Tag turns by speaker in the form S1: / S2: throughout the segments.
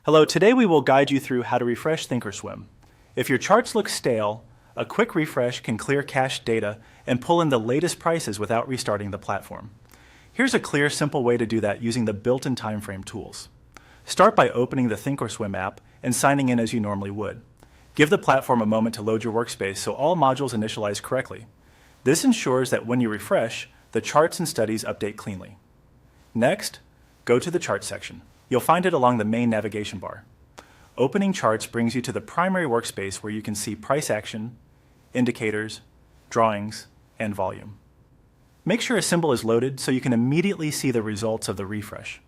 S1: Hello, today we will guide you through how to refresh Thinkorswim. If your charts look stale, a quick refresh can clear cached data and pull in the latest prices without restarting the platform. Here's a clear, simple way to do that using the built-in timeframe tools. Start by opening the Thinkorswim app and signing in as you normally would. Give the platform a moment to load your workspace so all modules initialize correctly. This ensures that when you refresh, the charts and studies update cleanly. Next, go to the Charts section. You'll find it along the main navigation bar. Opening Charts brings you to the primary workspace where you can see price action, indicators, drawings, and volume. Make sure a symbol is loaded so you can immediately see the results of the refresh.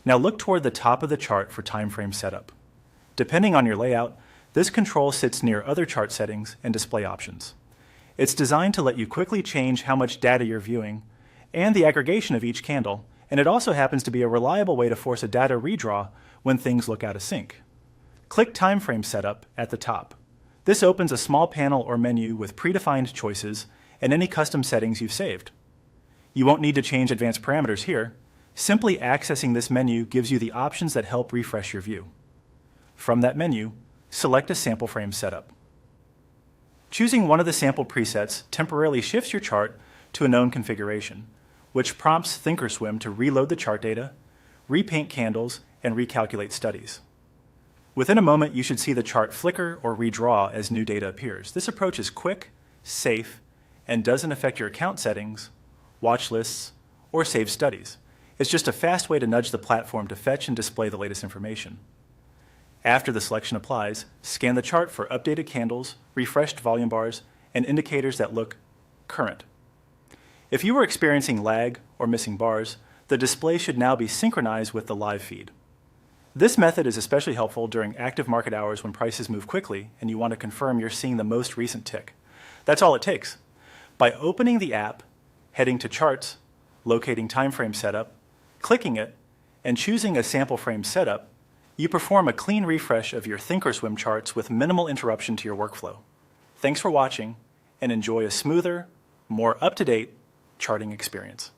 S1: Now look toward the top of the chart for time frame setup. Depending on your layout, this control sits near other chart settings and display options. It's designed to let you quickly change how much data you're viewing and the aggregation of each candle, and it also happens to be a reliable way to force a data redraw when things look out of sync. Click Timeframe Setup at the top. This opens a small panel or menu with predefined choices and any custom settings you've saved. You won't need to change advanced parameters here. Simply accessing this menu gives you the options that help refresh your view. From that menu, select a sample frame setup. Choosing one of the sample presets temporarily shifts your chart to a known configuration, which prompts Thinkorswim to reload the chart data, repaint candles, and recalculate studies. Within a moment, you should see the chart flicker or redraw as new data appears. This approach is quick, safe, and doesn't affect your account settings, watch lists, or saved studies. It's just a fast way to nudge the platform to fetch and display the latest information. After the selection applies, scan the chart for updated candles, refreshed volume bars, and indicators that look current. If you were experiencing lag or missing bars, the display should now be synchronized with the live feed. This method is especially helpful during active market hours when prices move quickly and you want to confirm you're seeing the most recent tick. That's all it takes. By opening the app, heading to Charts, locating Timeframe Setup, clicking it, and choosing a sample frame setup, you perform a clean refresh of your Thinkorswim charts with minimal interruption to your workflow. Thanks for watching, and enjoy a smoother, more up-to-date charting experience.